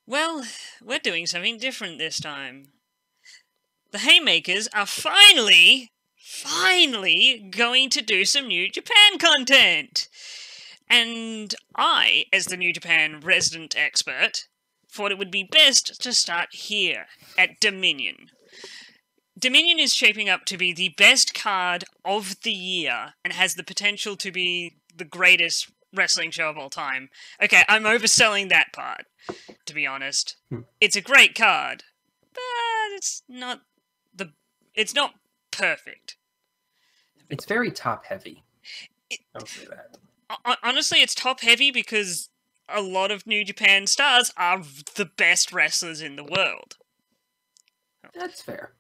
Well, we're doing something different this time. The Haymakers are finally going to do some New Japan content. And I, as the New Japan resident expert, thought it would be best to start here, at Dominion. Dominion is shaping up to be the best card of the year, and has the potential to be the greatest wrestling show of all time. Okay, I'm overselling that part, to be honest. It's a great card, but it's not perfect. It's very top-heavy. I'll say that. Honestly, it's top-heavy because a lot of New Japan stars are the best wrestlers in the world. That's fair.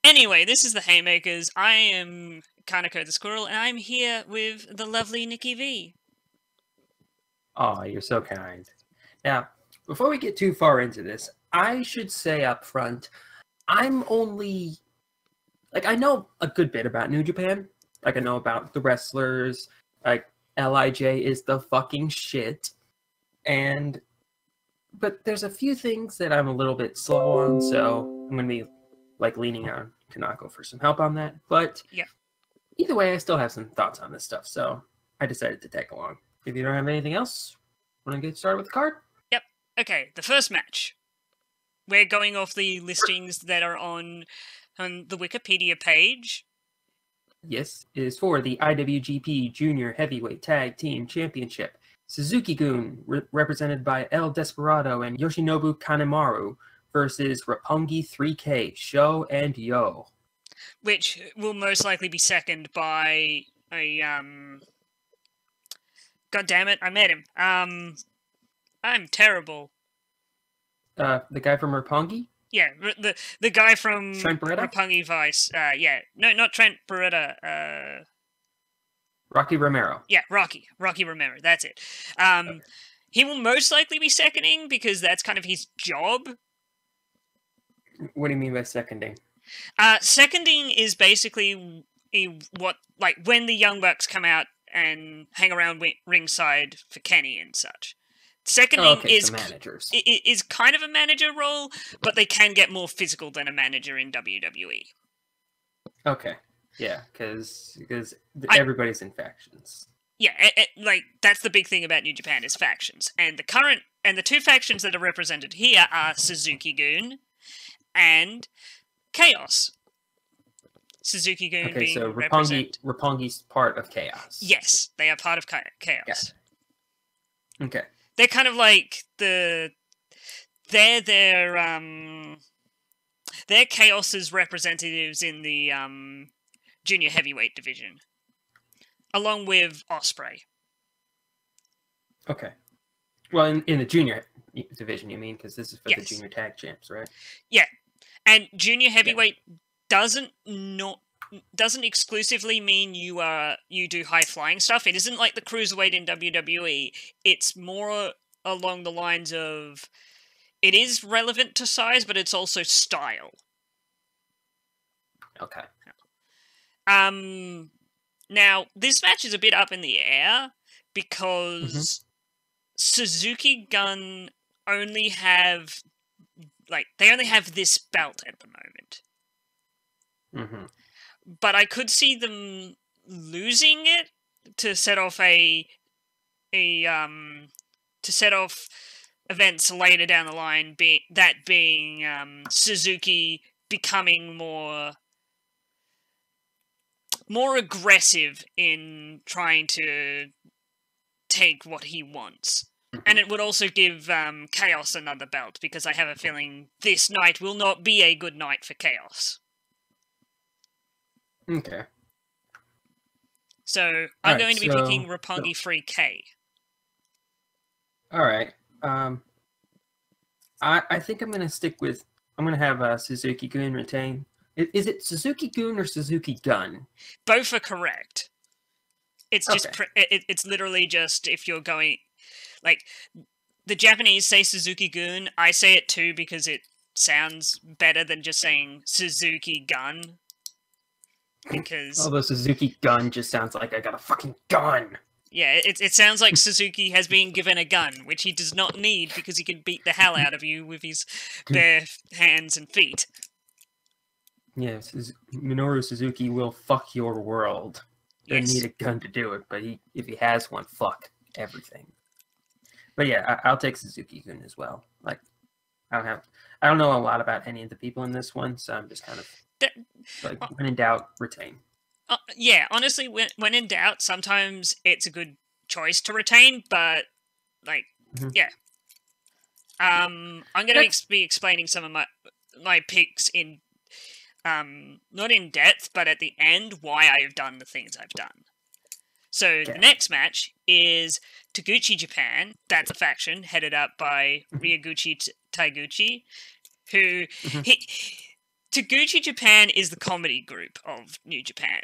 Anyway, this is the Haymakers. I am Kanako the Squirrel, and I'm here with the lovely Nikki V. Oh, you're so kind. Now, before we get too far into this, I should say up front, I'm only... I know a good bit about New Japan. I know about the wrestlers. LIJ is the fucking shit. But there's a few things that I'm a little bit slow on, so I'm going to be, leaning on Kanako for some help on that. But yeah, either way, I still have some thoughts on this stuff, so I decided to tag along. If you don't have anything else, want to get started with the card? Yep. Okay, the first match. We're going off the listings that are on the Wikipedia page. Yes, it is for the IWGP Junior Heavyweight Tag Team Championship. Suzuki-gun, represented by El Desperado and Yoshinobu Kanemaru, versus Roppongi 3K, Sho and Yo. Which will most likely be seconded by a, God damn it, I met him. I'm terrible. The guy from Roppongi? Yeah, the guy from Trent Beretta? Roppongi Vice. Yeah, no, not Trent Beretta. Rocky Romero. Yeah, Rocky Romero. That's it. Okay. He will most likely be seconding because that's kind of his job. What do you mean by seconding? Seconding is basically when the Young Bucks come out and hang around ringside for Kenny and such. Seconding is kind of a manager role, but they can get more physical than a manager in WWE. Okay, yeah, because everybody's in factions. Yeah, that's the big thing about New Japan is factions, and the two factions that are represented here are Suzuki-gun and Chaos. Suzuki-gun being so Roppongi's part of Chaos. Yes, they are part of Chaos. Yeah. Okay. They're kind of like they're Chaos's representatives in the junior heavyweight division, along with Ospreay. Okay. Well, in the junior division, you mean? Because this is for the junior tag champs, right? Yeah, and junior heavyweight doesn't exclusively mean you do high flying stuff. It isn't like the cruiserweight in WWE. It's more along the lines of it is relevant to size, but it's also style. Okay. Now this match is a bit up in the air because Suzuki-gun only have this belt at the moment. Mm-hmm. But I could see them losing it to set off events later down the line. Being Suzuki becoming more aggressive in trying to take what he wants. And it would also give Chaos another belt, because I have a feeling this night will not be a good night for Chaos. Okay. So, I'm going to be picking Roppongi 3K. Alright. I think I'm going to stick with... I'm going to have Suzuki-gun retain. Is it Suzuki-gun or Suzuki-gun? Both are correct. It's just... It's literally just if you're going... the Japanese say Suzuki-gun. I say it too because it sounds better than just saying Suzuki-gun. Because... Although Suzuki-gun just sounds like I got a fucking gun. Yeah, it sounds like Suzuki has been given a gun, which he does not need because he can beat the hell out of you with his bare hands and feet. Yes, Minoru Suzuki will fuck your world. Doesn't Yes. need a gun to do it, but if he has one, fuck everything. But yeah, I'll take Suzuki-kun as well. Like, I don't know a lot about any of the people in this one, so I'm just kind of like, when in doubt, retain. Yeah, honestly, when in doubt, sometimes it's a good choice to retain, but like, yeah. I'm going to be explaining some of my picks in not in depth, but at the end, why I've done the things I've done. So the next match is Taguchi Japan. That's a faction headed up by Ryoguchi Taiguchi, who Taguchi Japan is the comedy group of New Japan,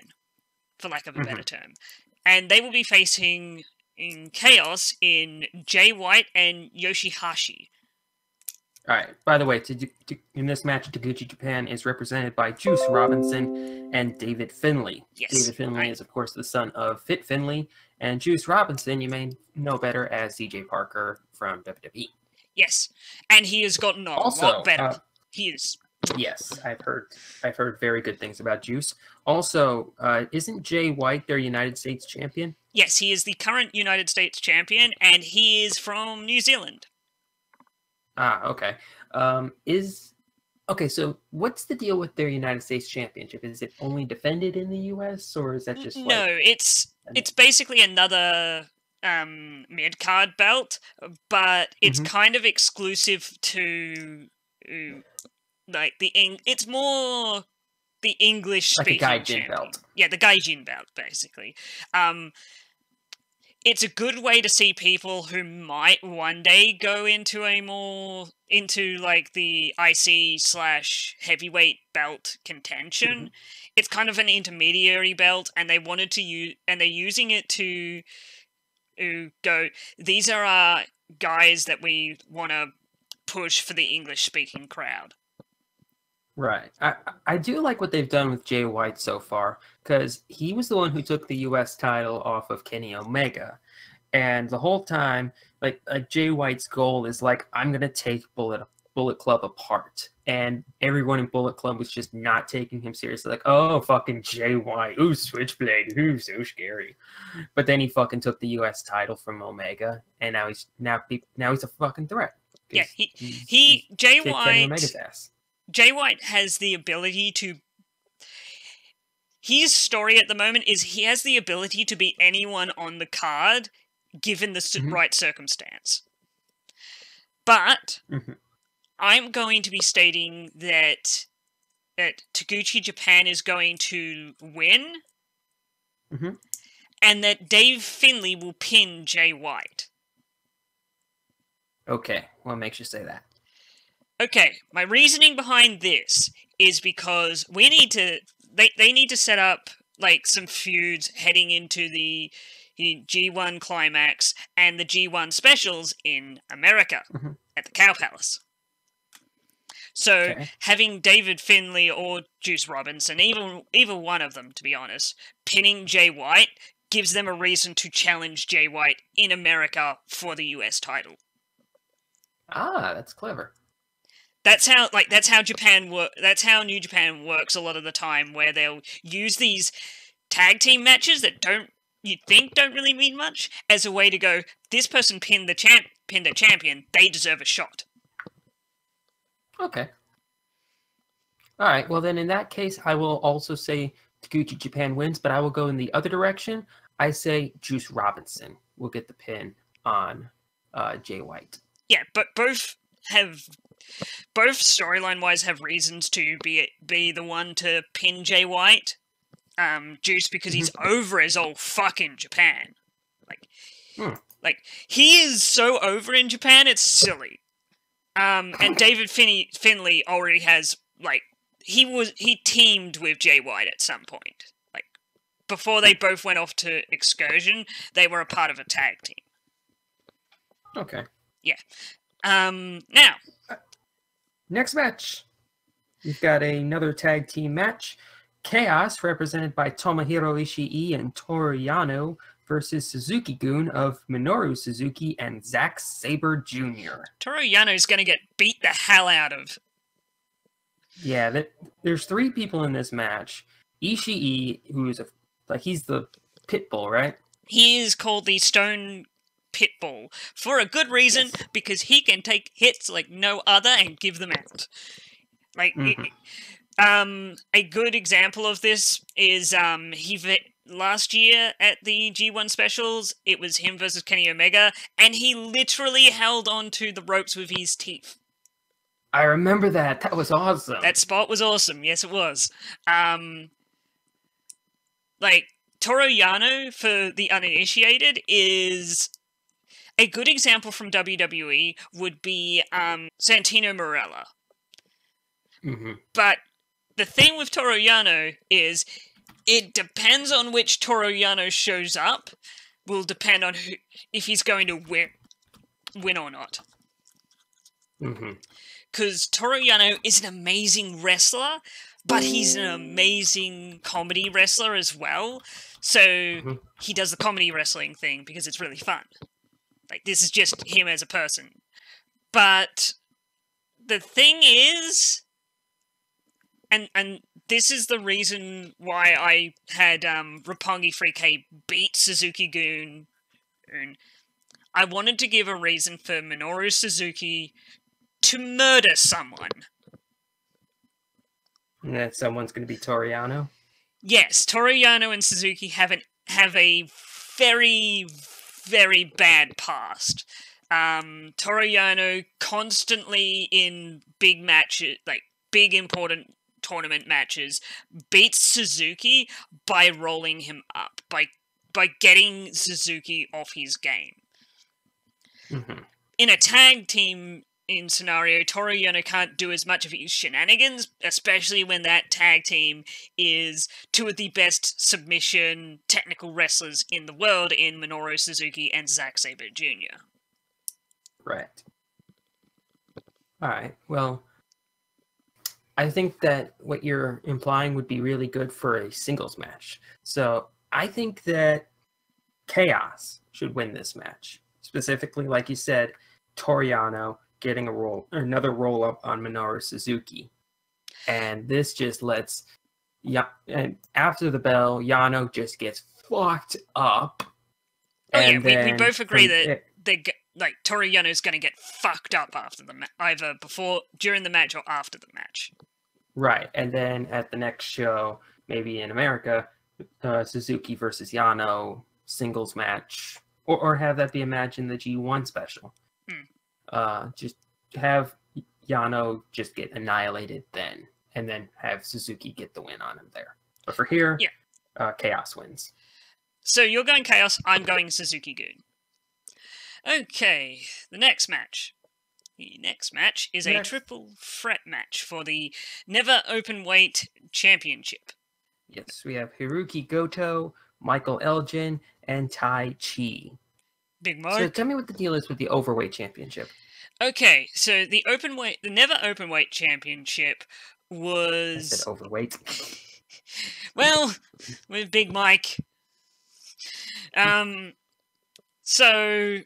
for lack of a better term, and they will be facing in Chaos in Jay White and Yoshihashi. All right. By the way, in this match, Taguchi Japan is represented by Juice Robinson and David Finlay. Yes, David Finlay is, of course, the son of Fit Finlay, and Juice Robinson you may know better as CJ Parker from WWE. Yes, and he has gotten a lot better. He is. Yes, I've heard very good things about Juice. Also, isn't Jay White their United States champion? Yes, he is the current United States champion, and he is from New Zealand. Ah, okay. So what's the deal with their United States championship? Is it only defended in the US, or is that just no? It's basically another mid card belt, but it's kind of exclusive to like it's more the English speaking like a Gaijin champion. belt. Yeah, the Gaijin belt basically. It's a good way to see people who might one day go into like the IC/heavyweight belt contention. It's kind of an intermediary belt, and they wanted to use, and they're using it to go, these are our guys that we want to push for the English speaking crowd. Right. I do like what they've done with Jay White so far, because he was the one who took the U.S. title off of Kenny Omega. And the whole time, like Jay White's goal is like, I'm going to take Bullet Club apart. And everyone in Bullet Club was just not taking him seriously. Like, oh, fucking Jay White. Ooh, Switchblade. Ooh, so scary. But then he fucking took the U.S. title from Omega. And now he's a fucking threat. Yeah, Jay White... Omega's ass. Jay White has the ability to... His story at the moment is he has the ability to beat anyone on the card, given the right circumstance. But I'm going to be stating that Taguchi Japan is going to win, and that Dave Finlay will pin Jay White. Okay, what makes you say that? Okay, my reasoning behind this is because they need to set up like some feuds heading into the G1 Climax and the G1 Specials in America at the Cow Palace. So having David Finlay or Juice Robinson, either one of them, to be honest, pinning Jay White gives them a reason to challenge Jay White in America for the US title. Ah, that's clever. That's how Japan that's how New Japan works a lot of the time, where they'll use these tag team matches that don't really mean much as a way to go, this person pinned the champion, they deserve a shot. Okay. All right, well then in that case, I will also say Taguchi Japan wins, but I will go in the other direction. I say Juice Robinson will get the pin on Jay White. Yeah, but both storyline-wise have reasons to be the one to pin Jay White. Juice, because he's over as old fucking Japan. Like he is so over in Japan, it's silly. And David Finlay already has, like, he teamed with Jay White at some point. Like, before they both went off to Excursion, they were a part of a tag team. Okay. Yeah. Now, next match, we've got another tag team match. Chaos, represented by Tomohiro Ishii and Toru Yano, versus Suzuki-gun of Minoru Suzuki and Zack Sabre Jr. Toru Yano's going to get beat the hell out of. Yeah, there's 3 people in this match. Ishii, who's he's the pit bull, right? He is called the Stone Pitbull for a good reason, because he can take hits like no other and give them out. Like, a good example of this is last year at the G1 specials, it was him versus Kenny Omega, and he literally held onto the ropes with his teeth. I remember that. That was awesome. That spot was awesome. Yes, it was. Like, Toru Yano, for the uninitiated, is a good example from WWE would be Santino Marella. But the thing with Toru Yano is it depends on which Toru Yano shows up, will depend on if he's going to win or not. Because Toru Yano is an amazing wrestler, but he's an amazing comedy wrestler as well. So he does the comedy wrestling thing because it's really fun. Like, this is just him as a person. But the thing is, and this is the reason why I had Roppongi 3K beat Suzuki-gun. I wanted to give a reason for Minoru Suzuki to murder someone. And that someone's going to be Toru Yano? Yes, Toru Yano and Suzuki have a very, very bad past. Toru Yano constantly in big matches, like big important tournament matches, beats Suzuki by rolling him up, by getting Suzuki off his game. In a tag team scenario, Toru Yano can't do as much of his shenanigans, especially when that tag team is 2 of the best submission technical wrestlers in the world in Minoru Suzuki and Zack Sabre Jr. Right. Alright, well, I think that what you're implying would be really good for a singles match. So I think that Chaos should win this match. Specifically, like you said, Toru Yano getting another roll up on Minoru Suzuki. And this just lets and after the bell, Yano just gets fucked up. Oh yeah, we both agree that Toru Yano's going to get fucked up after the either during the match or after the match. Right, and then at the next show, maybe in America, Suzuki versus Yano singles match, or have that be a match in the G1 special. Just have Yano just get annihilated then, and then have Suzuki get the win on him there. But for here, Chaos wins. So you're going Chaos, I'm going Suzuki-gun. Okay, the next match. The next match is a triple threat match for the Never Openweight Championship. Yes, we have Hiroki Goto, Michael Elgin, and Tai Chi. Big Mo. So tell me what the deal is with the Overweight Championship. Okay, so the Never Openweight Championship was... I said overweight. Well, with Big Mike. So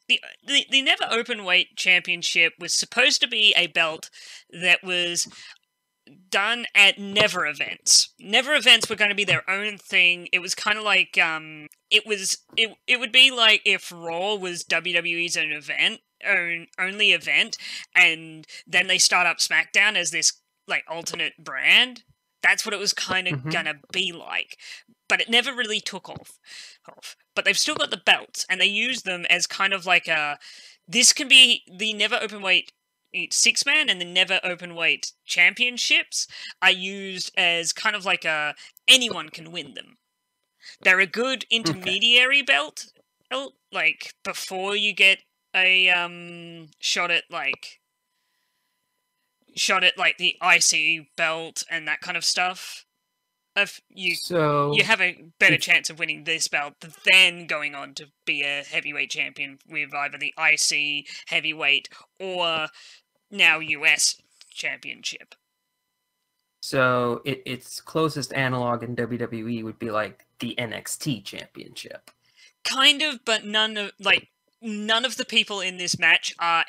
the Never Openweight Championship was supposed to be a belt that was done at Never events. Never events were going to be their own thing. It was kind of like it would be like if Raw was WWE's only event, and then they start up SmackDown as this like alternate brand. That's what it was kind of gonna be like. But it never really took off. But they've still got the belts, and they use them as kind of like this can be the Never Openweight 6-man, and the Never Openweight Championships are used as kind of like anyone can win them. They're a good intermediary belt, like before you get a shot at the IC belt and that kind of stuff. If you have a better chance of winning this belt than going on to be a heavyweight champion with either the IC heavyweight or now US championship. So its closest analog in WWE would be like the NXT championship. Kind of, but none of the people in this match are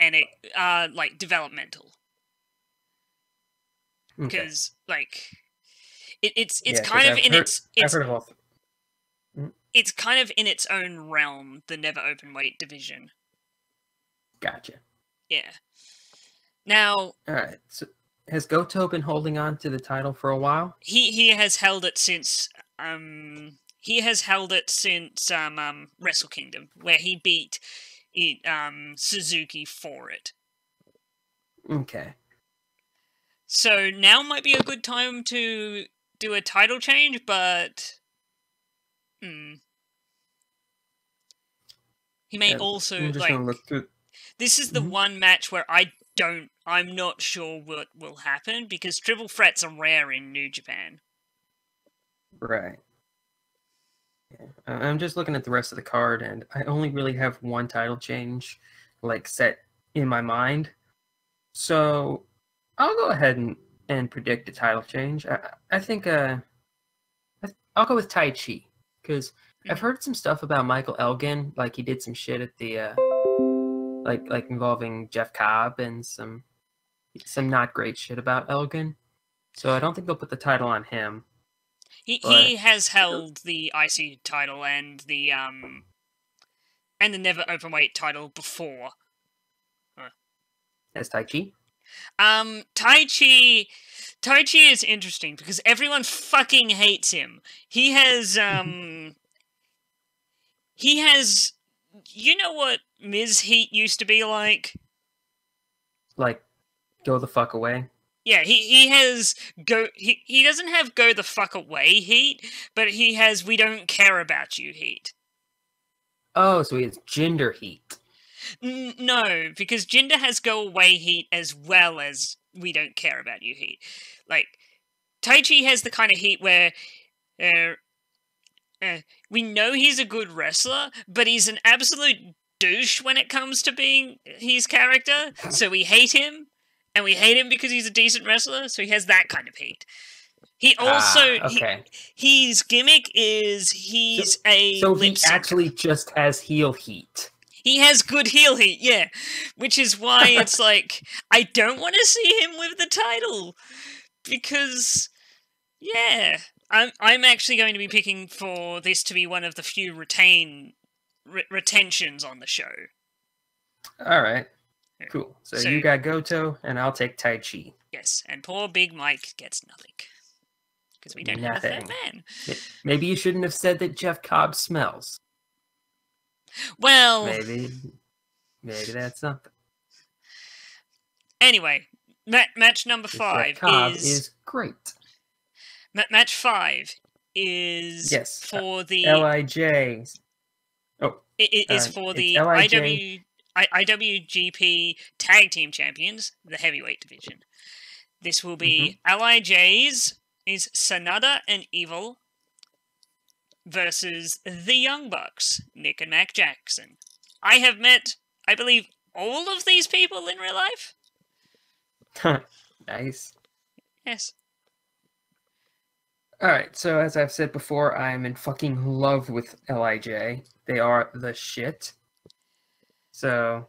like developmental. Because it's Yeah, kind of I've heard of all. it's kind of in its own realm, the never open weight division. Gotcha. Yeah. Now, All right. So has Goto been holding on to the title for a while? he has held it since Wrestle Kingdom, where he beat Suzuki for it. Okay. So now might be a good time to do a title change, but he may also I'm just gonna look through. This is the one match where I'm not sure what will happen, because triple threats are rare in New Japan. Right. Yeah. I'm just looking at the rest of the card, and I only really have one title change, set in my mind. So I'll go ahead and predict a title change. I think I'll go with Tai Chi, because I've heard some stuff about Michael Elgin, like he did some shit at the like involving Jeff Cobb and some not great shit about Elgin. So I don't think they'll put the title on him. He has held the IC title and the never openweight title before. As Tai Chi? Tai Chi is interesting because everyone fucking hates him. He has you know what Miz Heat used to be like? Like, go the fuck away? Yeah, he has he doesn't have go the fuck away heat, but he has we don't care about you heat. Oh, so he has gender heat. No, because Jinder has go away heat as well as we don't care about you heat. Like, Taichi has the kind of heat where we know he's a good wrestler, but he's an absolute douche when it comes to being his character, so we hate him, and we hate him because he's a decent wrestler, so he has that kind of heat. He also his gimmick is he's a so lip he actually just has heel heat. He has good heel heat, yeah, which is why it's like I don't want to see him with the title because yeah, I'm actually going to be picking for this to be one of the few retentions on the show. All right. Cool. So you got Goto, and I'll take Tai Chi. Yes, and poor Big Mike gets nothing. Because we don't have a third man. Maybe you shouldn't have said that Jeff Cobb smells. Well... Maybe that's something. Anyway, match number 5 Jeff Cobb is great. Match 5 is for the... LIJ. Oh. It is for the IWGP Tag Team Champions, the heavyweight division. This will be LIJ's is Sanada and Evil versus the Young Bucks, Nick and Mac Jackson. I have met, I believe, all of these people in real life. Nice. Yes. Alright, so as I've said before, I'm in fucking love with LIJ. They are the shit. So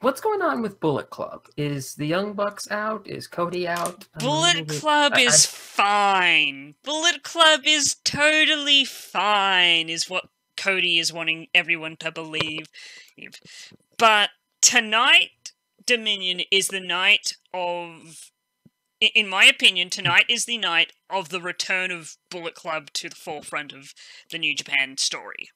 what's going on with Bullet Club? Is the Young Bucks out? Is Cody out? Bullet Club is fine. Bullet Club is totally fine, is what Cody is wanting everyone to believe. But tonight, Dominion is the night of... In my opinion, tonight is the night of the return of Bullet Club to the forefront of the New Japan story.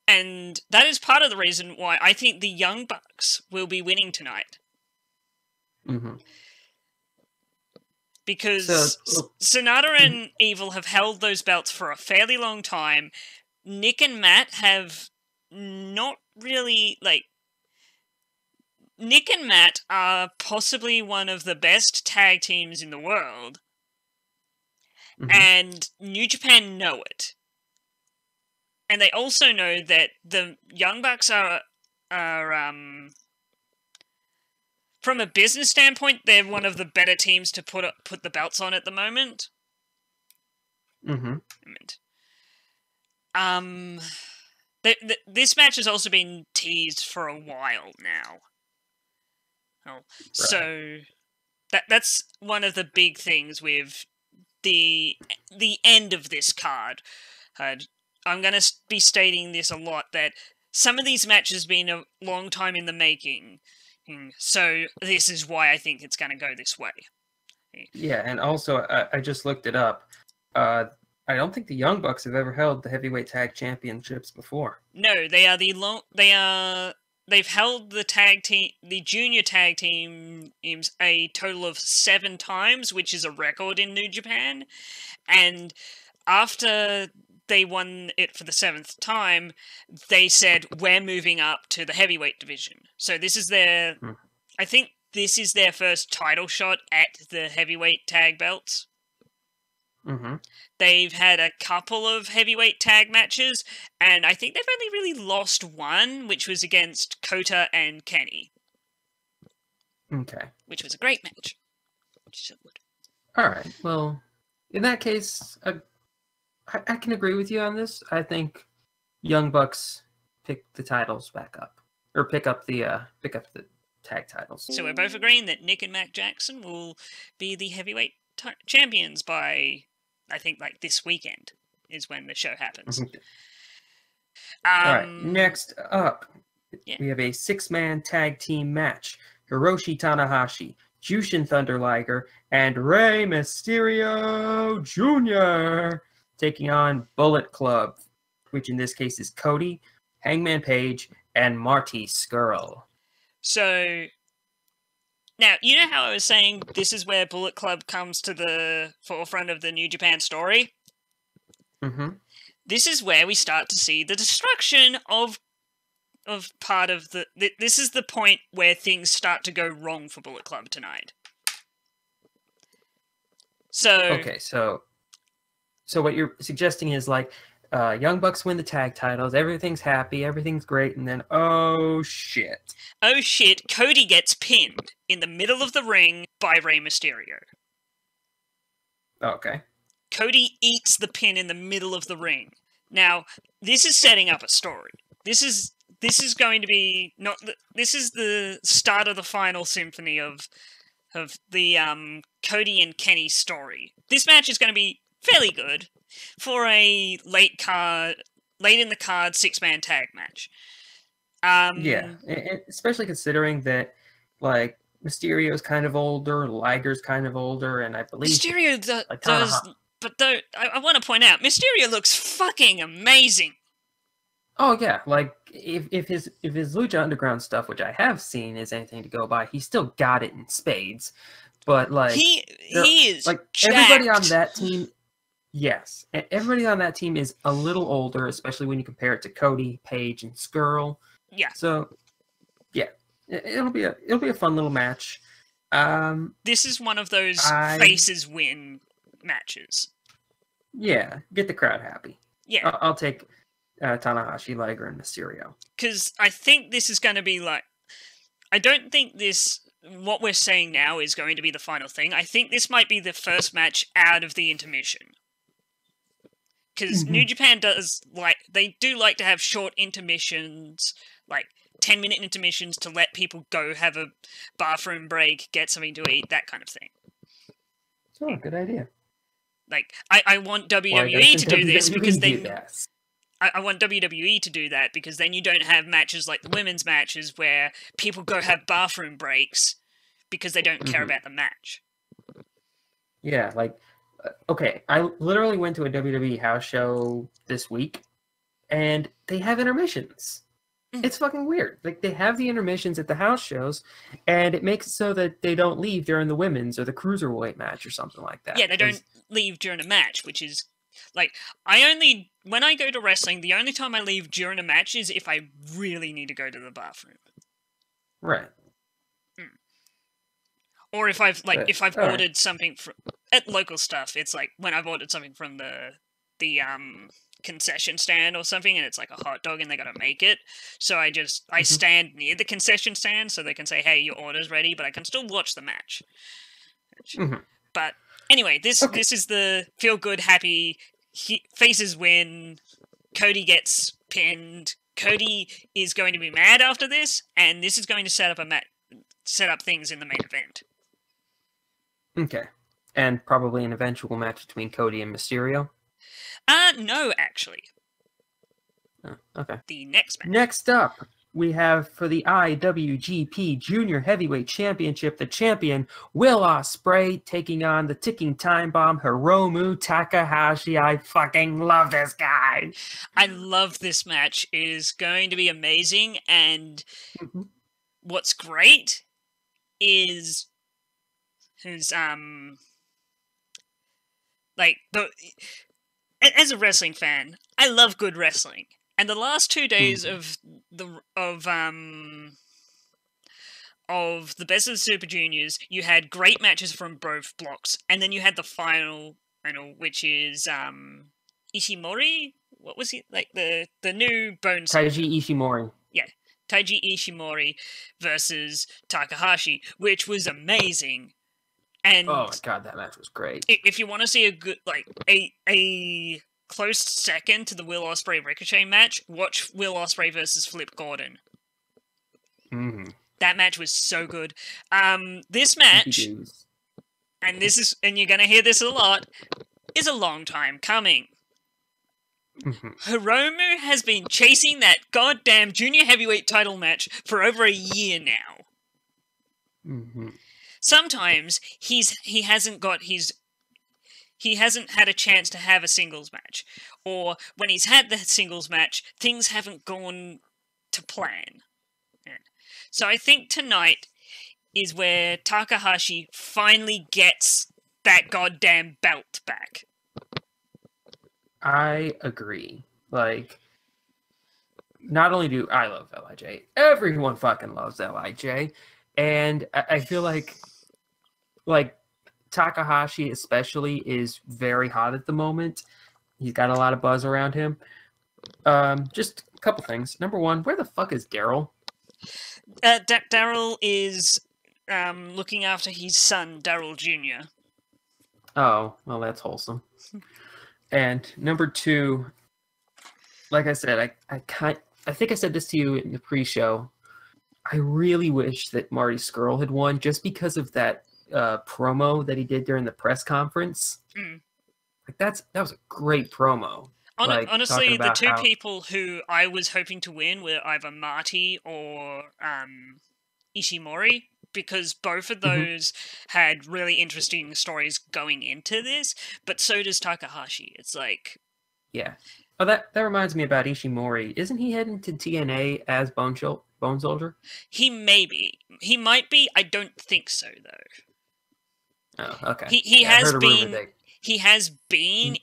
And that is part of the reason why I think the Young Bucks will be winning tonight. Because Sonata and Evil have held those belts for a fairly long time. Nick and Matt have not really, Nick and Matt are possibly one of the best tag teams in the world. And New Japan know it. And they also know that the Young Bucks are from a business standpoint, they're one of the better teams to put the belts on at the moment. Mm-hmm. This match has also been teased for a while now. Oh, Right. so that's one of the big things with the end of this card. I'm going to be stating this a lot, that some of these matches have been a long time in the making. So this is why I think it's going to go this way. Yeah, and also I just looked it up. I don't think the Young Bucks have ever held the heavyweight tag championships before. No, they've held the junior tag teams a total of 7 times, which is a record in New Japan. And after they won it for the 7th time, they said, we're moving up to the heavyweight division. So this is I think this is their first title shot at the heavyweight tag belts. Mm-hmm. They've had a couple of heavyweight tag matches, and I think they've only really lost one, which was against Kota and Kenny. Okay. Which was a great match. All right. Well, in that case, I can agree with you on this. I think Young Bucks pick the titles back up, or pick up the tag titles. So we're both agreeing that Nick and Mac Jackson will be the heavyweight champions by, I think, like this weekend is when the show happens. All right. Next up, we have a 6-man tag team match: Hiroshi Tanahashi, Jushin Thunder Liger, and Rey Mysterio Jr. taking on Bullet Club, which in this case is Cody, Hangman Page, and Marty Scurll. So, now, you know how I was saying this is where Bullet Club comes to the forefront of the New Japan story? Mm-hmm. This is where we start to see the destruction of part of the... This is the point where things start to go wrong for Bullet Club tonight. So... Okay, so what you're suggesting is, like, Young Bucks win the tag titles, everything's happy, everything's great, and then, oh shit. Oh shit, Cody gets pinned in the middle of the ring by Rey Mysterio. Okay. Cody eats the pin in the middle of the ring. Now, this is setting up a story. This is going to be this is the start of the final symphony of the Cody and Kenny story. This match is going to be fairly good for a late in the card 6-man tag match. Yeah, especially considering that, like, Mysterio's kind of older, Liger's kind of older, and I believe Mysterio does. But though, I want to point out, Mysterio looks fucking amazing. Oh yeah, like if his Lucha Underground stuff, which I have seen, is anything to go by, he still got it in spades. But like he is like jacked. Everybody on that team. Yes, everybody on that team is a little older, especially when you compare it to Cody, Page, and Scurll. Yeah. So, yeah, it'll be a fun little match. This is one of those faces win matches. Yeah, get the crowd happy. Yeah, I'll take Tanahashi, Liger, and Mysterio. Because I think this is going to be like... I don't think what we're saying now is going to be the final thing. I think this might be the first match out of the intermission. Because New Japan they do like to have short intermissions, like 10-minute intermissions to let people go have a bathroom break, get something to eat, that kind of thing. Oh, good idea. Like, I want WWE to do this because I want WWE to do that because then you don't have matches like the women's matches where people go have bathroom breaks because they don't care about the match. Yeah, like, okay, I literally went to a WWE house show this week, and they have intermissions. It's fucking weird. Like, they have the intermissions at the house shows, and it makes it so that they don't leave during the women's or the cruiserweight match or something like that. Yeah, they don't leave during a match, which is... Like, when I go to wrestling, the only time I leave during a match is if I really need to go to the bathroom. Right. Or if I've ordered something from... At local stuff, it's like when I've ordered something from the concession stand or something, and it's like a hot dog and they gotta make it. So I stand near the concession stand so they can say, hey, your order's ready, but I can still watch the match. But anyway, this is the feel-good, happy faces win. Cody gets pinned. Cody is going to be mad after this, and this is going to set up things in the main event. Okay. And probably an eventual match between Cody and Mysterio? No, actually. Oh, okay. The next match. Next up, we have for the IWGP Junior Heavyweight Championship, the champion, Will Ospreay, taking on the ticking time bomb, Hiromu Takahashi. I fucking love this guy. I love this match. It is going to be amazing, and what's great is as a wrestling fan, I love good wrestling. And the last 2 days of the Best of the Super Juniors, you had great matches from both blocks, and then you had the final, which is Ishimori. What was he like? The new Bones Taiji Ishimori. Yeah, Taiji Ishimori versus Takahashi, which was amazing. And oh my god, that match was great. If you want to see a good a close second to the Will Ospreay Ricochet match, watch Will Ospreay versus Flip Gordon. That match was so good. This match, and you're gonna hear this a lot, is a long time coming. Hiromu has been chasing that goddamn junior heavyweight title match for over a year now. Sometimes he hasn't had a chance to have a singles match, or when he's had the singles match, things haven't gone to plan. So I think tonight is where Takahashi finally gets that goddamn belt back. I agree. Like, not only do I love LIJ, everyone fucking loves LIJ, and I feel like Takahashi especially is very hot at the moment. He's got a lot of buzz around him. Just a couple things. Number one, where the fuck is Daryl? Daryl is looking after his son, Daryl Jr. Oh, well, that's wholesome. And number two, like I said, I think I said this to you in the pre-show. I really wish that Marty Scurll had won just because of that promo that he did during the press conference. Like that was a great promo. Honestly, the two people who I was hoping to win were either Marty or Ishimori, because both of those had really interesting stories going into this, but so does Takahashi. It's like... Yeah. Oh, that reminds me about Ishimori. Isn't he heading to TNA as Bone Soldier? He may be. He might be. I don't think so, though. Oh, okay. He has been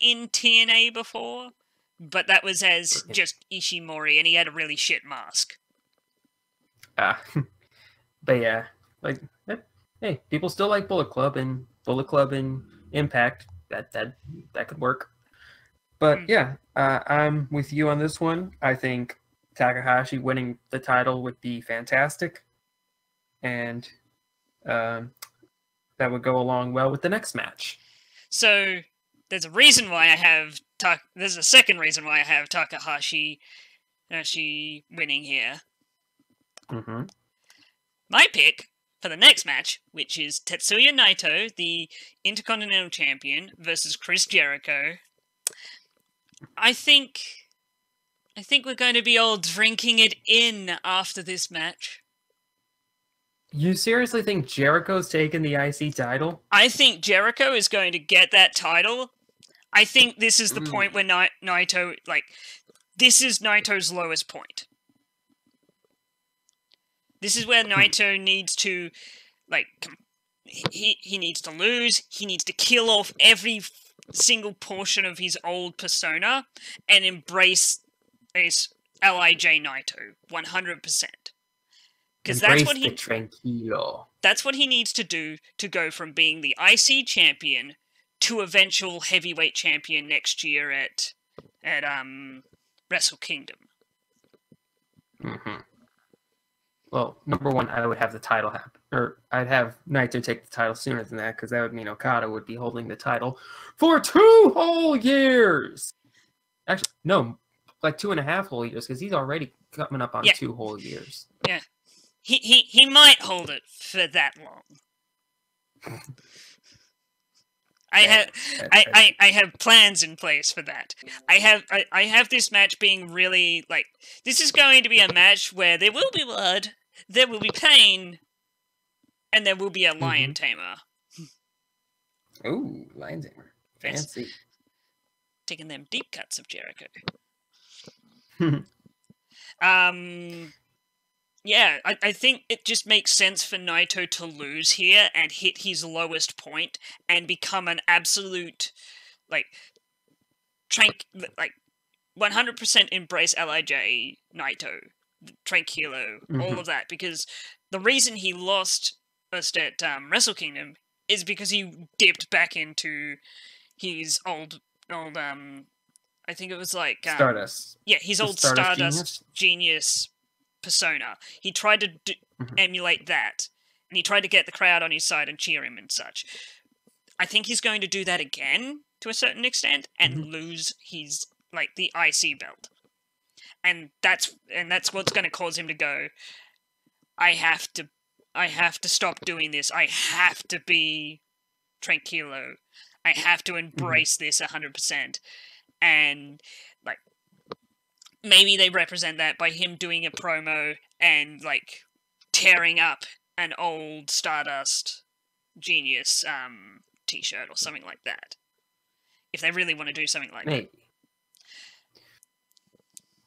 in TNA before, but that was as just Ishimori, and he had a really shit mask. But yeah, like, hey, people still like Bullet Club and Impact. That could work. But yeah, I'm with you on this one. I think Takahashi winning the title would be fantastic, and that would go along well with the next match. So there's a reason why I have there's a second reason why I have Takahashi actually winning here. My pick for the next match, which is Tetsuya Naito, the Intercontinental Champion, versus Chris Jericho. I think we're going to be all drinking it in after this match. You seriously think Jericho's taking the IC title? I think Jericho is going to get that title. I think this is the point where Naito, this is Naito's lowest point. This is where Naito needs to, he needs to lose, he needs to kill off every single portion of his old persona, and embrace this LIJ Naito, 100%. Because that's what that's what he needs to do to go from being the IC champion to eventual heavyweight champion next year at Wrestle Kingdom. Well, number one, I would have the title or I'd have Naito take the title sooner than that, because that would mean Okada would be holding the title for 2 whole years. Actually, no, like 2.5 whole years, because he's already coming up on 2 whole years. Yeah. He might hold it for that long. I have plans in place for that. I have this match being really like, this is going to be a match where there will be blood, there will be pain, and there will be a lion tamer. Ooh, lion tamer. Fancy. Taking them deep cuts of Jericho. Yeah, I think it just makes sense for Naito to lose here and hit his lowest point and become an absolute, like 100% embrace LIJ, Naito, Tranquilo, all of that, because the reason he lost us at Wrestle Kingdom is because he dipped back into his old I think it was like Stardust. Yeah, his old Stardust genius persona. He tried to emulate that, and he tried to get the crowd on his side and cheer him and such. I think he's going to do that again to a certain extent and lose his the IC belt, and that's what's going to cause him to go, I have to stop doing this. I have to be Tranquilo. I have to embrace this 100%. And maybe they represent that by him doing a promo and tearing up an old Stardust Genius t-shirt or something like that. If they really want to do something like that.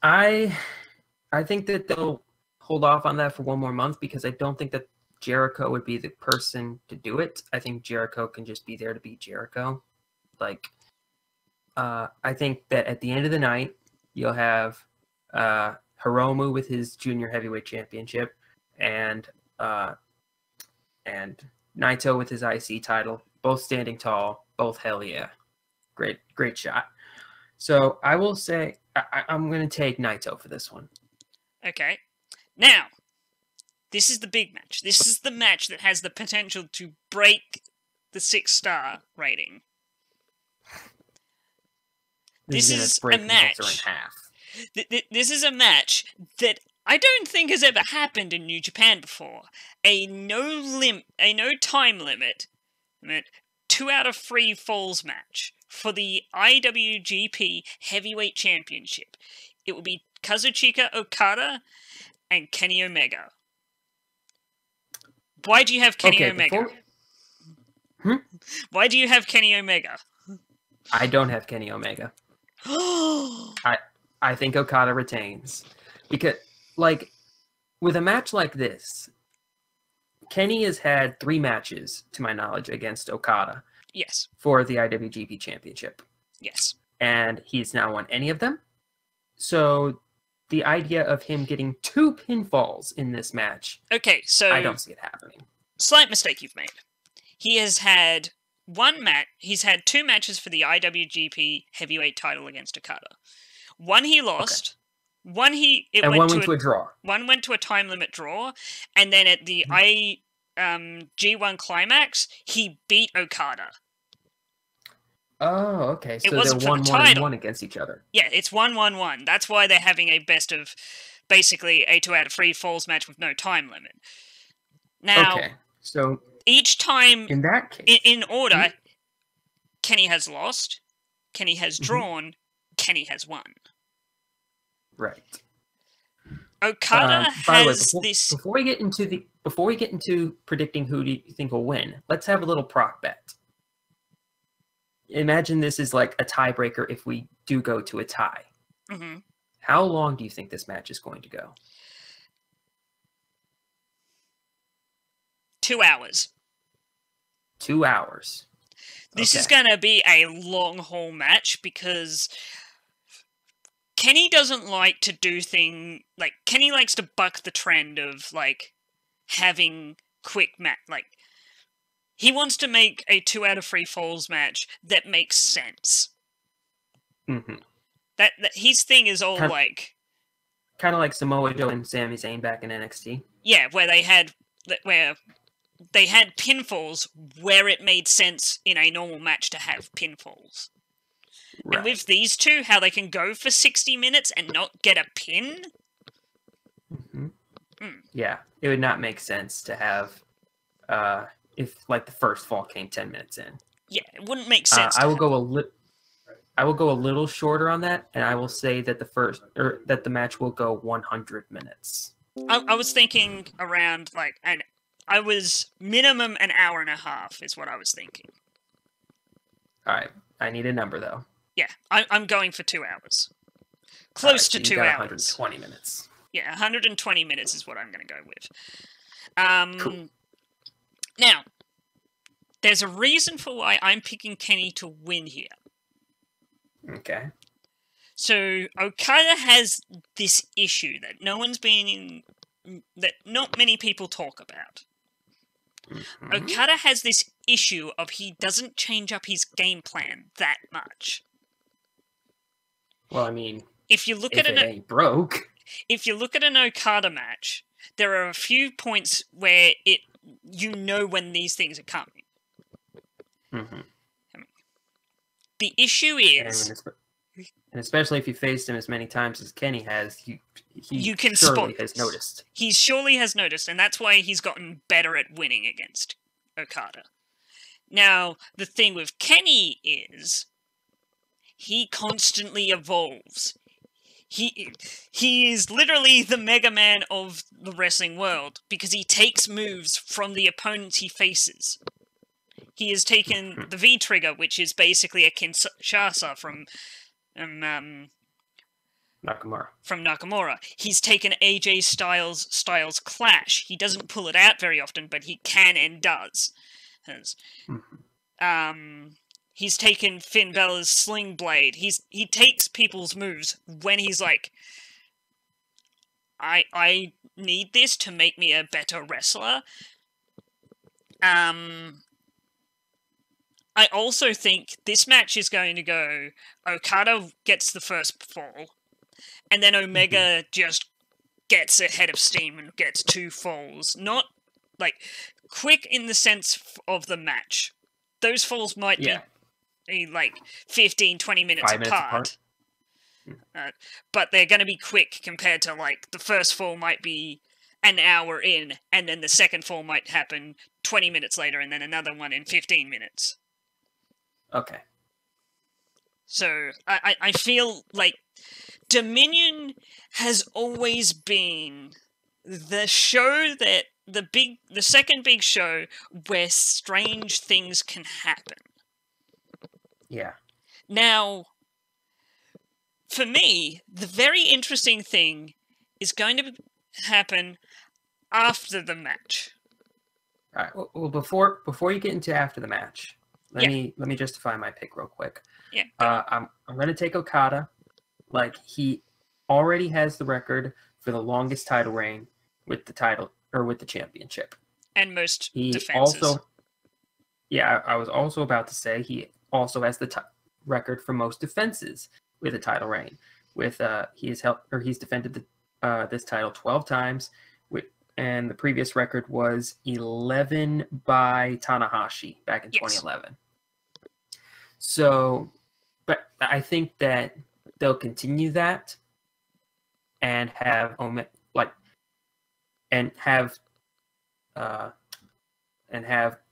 I think that they'll hold off on that for 1 more month, because I don't think that Jericho would be the person to do it. I think Jericho can just be there to be Jericho. I think that at the end of the night, you'll have Hiromu with his junior heavyweight championship, and Naito with his IC title, both standing tall, both hell yeah. Great shot. So I will say I'm going to take Naito for this one. Okay. Now, this is the big match. This is the match that has the potential to break the 6-star rating. This is a match. This is a match that I don't think has ever happened in New Japan before. A no time limit 2 out of 3 falls match for the IWGP Heavyweight Championship. It will be Kazuchika Okada and Kenny Omega. Why do you have Kenny Omega? Why do you have Kenny Omega? I don't have Kenny Omega. I think Okada retains, because with a match like this, Kenny has had 3 matches to my knowledge against Okada. Yes. For the IWGP Championship. Yes. And he's not won any of them. So the idea of him getting 2 pinfalls in this match, so I don't see it happening. Slight mistake you've made. He has had 1 match. He's had 2 matches for the IWGP Heavyweight title against Okada. 1 he lost. Okay. 1 went to a draw. 1 went to a time limit draw, and then at the G1 Climax, he beat Okada. Oh, okay. So they're 1-1-1 against each other. Yeah, it's 1-1-1. That's why they're having a best of, basically a 2 out of 3 falls match with no time limit. Now, so each time, in that case, in order, Kenny has lost, Kenny has drawn, Kenny has won. Right. Okada has this. Before we get into predicting who do you think will win, let's have a little prop bet. Imagine this is like a tiebreaker if we do go to a tie. How long do you think this match is going to go? 2 hours. 2 hours. This is going to be a long haul match, because Kenny doesn't like to do Kenny likes to buck the trend of having quick match. He wants to make a 2 out of 3 falls match that makes sense. That his thing is all kind of like Samoa Joe and Sami Zayn back in NXT. Yeah, where they had pinfalls where it made sense in a normal match to have pinfalls. Right. And with these two, how they can go for 60 minutes and not get a pin? Mm-hmm. Mm. Yeah, it would not make sense to have if like the first fall came 10 minutes in. Yeah, it wouldn't make sense. I will go a little shorter on that, and I will say that the match will go 100 minutes. I was thinking around I was minimum an hour and a half is what I was thinking. All right, I need a number though. Yeah, I'm going for 2 hours. Close to 2 hours. 120 minutes. Yeah, 120 minutes is what I'm going to go with. Cool. Now, there's a reason for why I'm picking Kenny to win here. Okay. So Okada has this issue that that not many people talk about. Mm-hmm. Okada has this issue of he doesn't change up his game plan that much. Well, I mean, if you look if at it ain't broke. If you look at an Okada match, there are a few points where you know when these things are coming. Mm-hmm. The issue is, and especially if you faced him as many times as Kenny has, you can surely spot has noticed. He surely has noticed, and that's why he's gotten better at winning against Okada. Now, the thing with Kenny is, he constantly evolves. He is literally the Mega Man of the wrestling world, because he takes moves from the opponents he faces. He has taken the V-Trigger, which is basically a Kinshasa from Nakamura. He's taken AJ Styles' Clash. He doesn't pull it out very often, but he can and does. He's taken Finn Balor's Sling Blade. He takes people's moves when he's like, I need this to make me a better wrestler. I also think this match is going to go, Okada gets the first fall, and then Omega just gets ahead of steam and gets 2 falls. Not, like, quick in the sense of the match. Those falls might be, like, 15, 20 minutes apart. But they're going to be quick compared to, like, the first fall might be an hour in, and then the second fall might happen 20 minutes later, and then another one in 15 minutes. Okay. So, I feel like Dominion has always been the show that the second big show where strange things can happen. Yeah. Now, for me, the very interesting thing is going to happen after the match. All right. Well, before you get into after the match, let me justify my pick real quick. Yeah. I'm going to take Okada. Like, he already has the record for the longest title reign with the title or with the championship, and most defenses. I was also about to say he also has the record for most defenses with a title reign. With he's defended this title 12 times. And the previous record was 11 by Tanahashi back in 2011. So, but I think that they'll continue that and have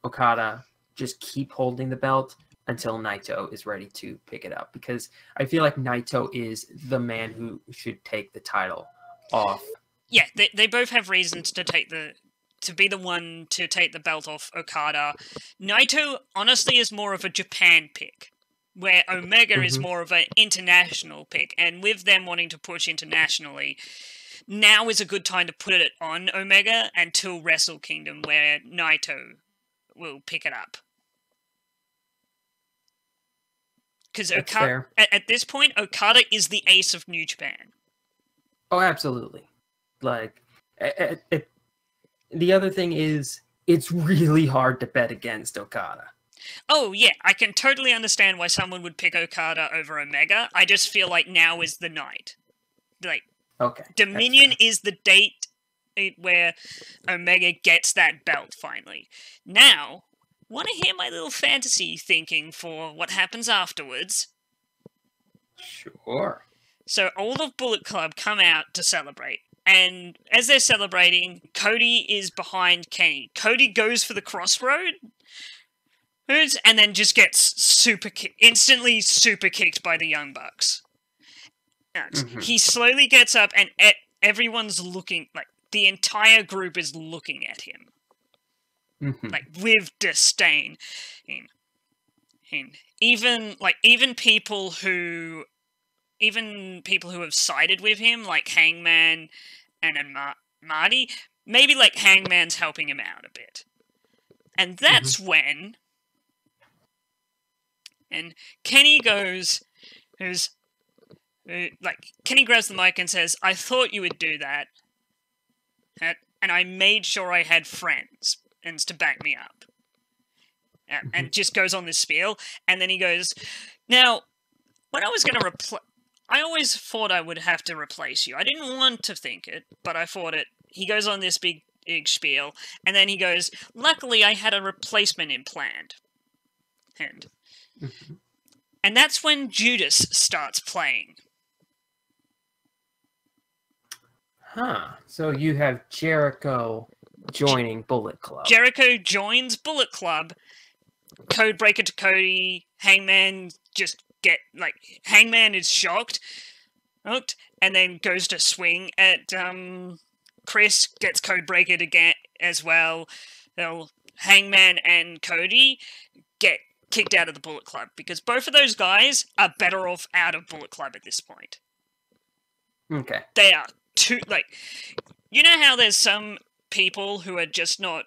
Okada just keep holding the belt until Naito is ready to pick it up, because I feel like Naito is the man who should take the title off. Yeah, they both have reasons to be the one to take the belt off Okada. Naito, honestly, is more of a Japan pick, where Omega is more of an international pick. And with them wanting to push internationally, now is a good time to put it on Omega until Wrestle Kingdom, where Naito will pick it up. Because at this point, Okada is the ace of New Japan. Oh, absolutely. Like, the other thing is, it's really hard to bet against Okada. Oh, yeah, I can totally understand why someone would pick Okada over Omega. I just feel like now is the night. Like, okay, Dominion is the date where Omega gets that belt finally. Now, want to hear my little fantasy thinking for what happens afterwards? Sure. So all of Bullet Club come out to celebrate. And as they're celebrating, Cody is behind Kenny. Cody goes for the crossroad, and then just gets instantly super kicked by the Young Bucks. He slowly gets up, and everyone's looking, like, the entire group is looking at him. Like, with disdain. And even people who have sided with him, like Hangman and Marty, maybe like Hangman's helping him out a bit. And that's when... And Kenny Kenny grabs the mic and says, "I thought you would do that. And I made sure I had friends to back me up." And just goes on this spiel. And then he goes, "Now, when I was going to I always thought I would have to replace you. I didn't want to think it, but I thought it." He goes on this big spiel, and then he goes, "Luckily, I had a replacement implant." And that's when Judas starts playing. So you have Jericho joining Bullet Club. Jericho joins Bullet Club. Codebreaker to Cody. Hangman Hangman is shocked, and then goes to swing at Chris. Gets Codebreaker again as well. Hangman and Cody get kicked out of the Bullet Club because both of those guys are better off out of Bullet Club at this point. Okay. They are too, you know how there's some people who are just not,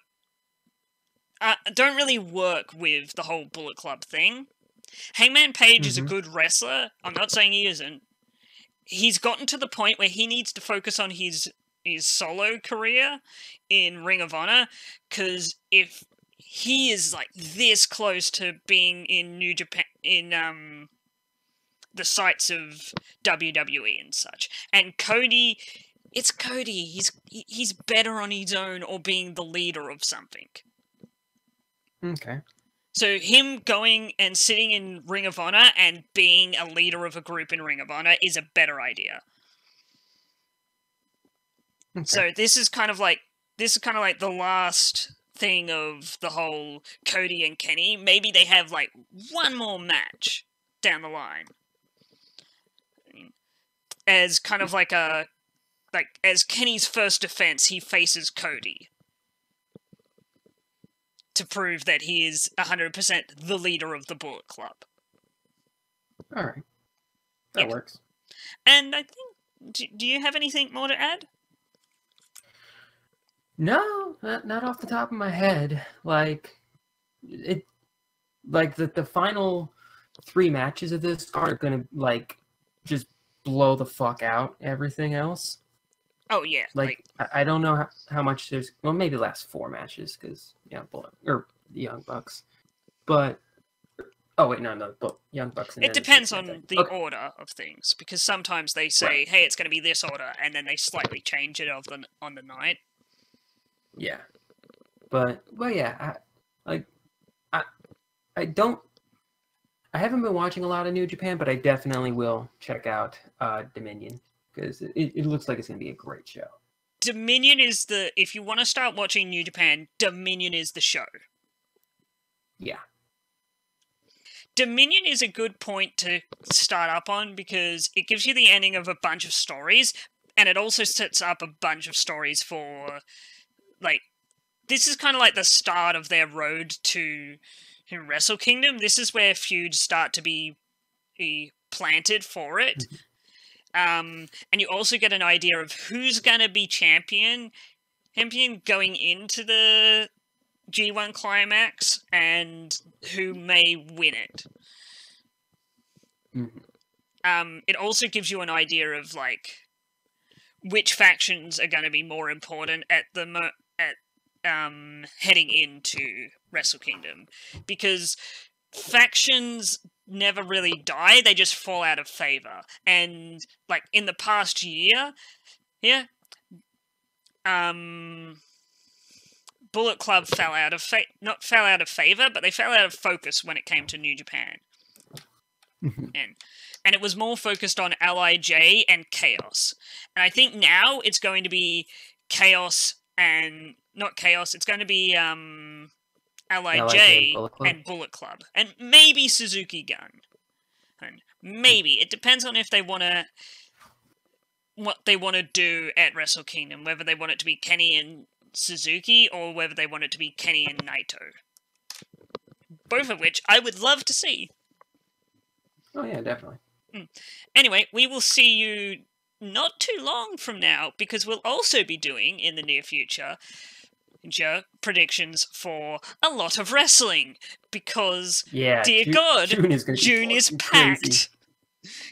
don't really work with the whole Bullet Club thing. Hangman Page is a good wrestler. I'm not saying he isn't. He's gotten to the point where he needs to focus on his solo career in Ring of Honor, because if he is this close to being in New Japan, in the sites of WWE and such. And Cody, it's Cody. He's better on his own or being the leader of something. Okay. So him going and sitting in Ring of Honor and being a leader of a group in Ring of Honor is a better idea. Okay. So this is kind of like the last thing of the whole Cody and Kenny. Maybe they have one more match down the line. As kind of as Kenny's first defense, he faces Cody to prove that he is 100% the leader of the Bullet Club. Alright. That works. And I think... Do you have anything more to add? No, not off the top of my head. The final 3 matches of this are gonna, just blow the fuck out everything else. Oh, yeah. I don't know how much there's... Well, maybe the last 4 matches, because, the Young Bucks. But... Oh, wait, no, Young Bucks. And it depends on the order of things, because sometimes they say, hey, it's going to be this order, and then they slightly change it on the night. Yeah. But, well, yeah, I don't... I haven't been watching a lot of New Japan, but I definitely will check out Dominion, because it looks like it's going to be a great show. Dominion is if you want to start watching New Japan, Dominion is the show. Yeah. Dominion is a good point to start up on, because it gives you the ending of a bunch of stories, and it also sets up a bunch of stories for, this is kind of like the start of their road to Wrestle Kingdom. This is where feuds start to be planted for it. And you also get an idea of who's going to be champion going into the G1 Climax and who may win it. It also gives you an idea of which factions are going to be more important at heading into Wrestle Kingdom, because factions never really die, they just fall out of favor. And in the past year, Bullet Club fell out of not fell out of favor, but they fell out of focus when it came to New Japan. And it was more focused on LIJ and Chaos. And I think now it's going to be Chaos and not Chaos. It's going to be LIJ and Bullet Club, and maybe Suzuki Gun. And maybe it depends on if they want to. What they want to do at Wrestle Kingdom, whether they want it to be Kenny and Suzuki or whether they want it to be Kenny and Naito. Both of which I would love to see. Oh yeah, definitely. Anyway, we will see you not too long from now, because we'll also be doing, in the near future, predictions for a lot of wrestling. Because, dear God, June is packed.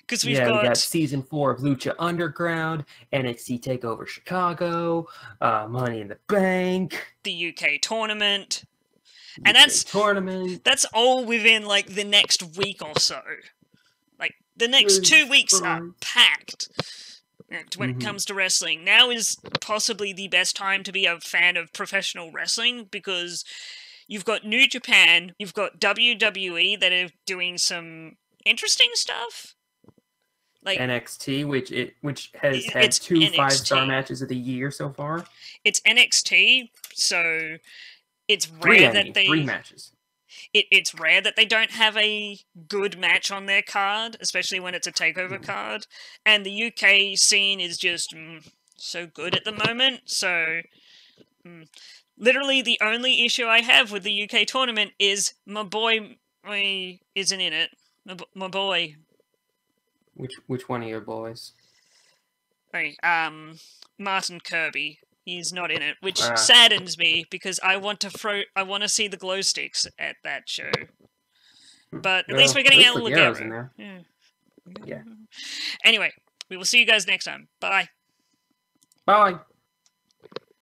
Because we got season 4 of Lucha Underground, NXT TakeOver Chicago, Money in the Bank, the UK tournament, and that's all within like the next week or so. Like the next 2 weeks are packed when it comes to wrestling. Now is possibly the best time to be a fan of professional wrestling, because you've got New Japan, you've got WWE that are doing some interesting stuff. Like NXT, which has had 2 5-star matches of the year so far. It's NXT, so it's rare that they 3 matches. It's rare that they don't have a good match on their card, especially when it's a takeover card. And the UK scene is just so good at the moment. So literally the only issue I have with the UK tournament is my boy isn't in it. My boy. Which one of your boys? Martin Kirby. He's not in it, which saddens me, because I want to see the glow sticks at that show. But at least we're getting El Ligero in there. Yeah. Anyway, we will see you guys next time. Bye. Bye.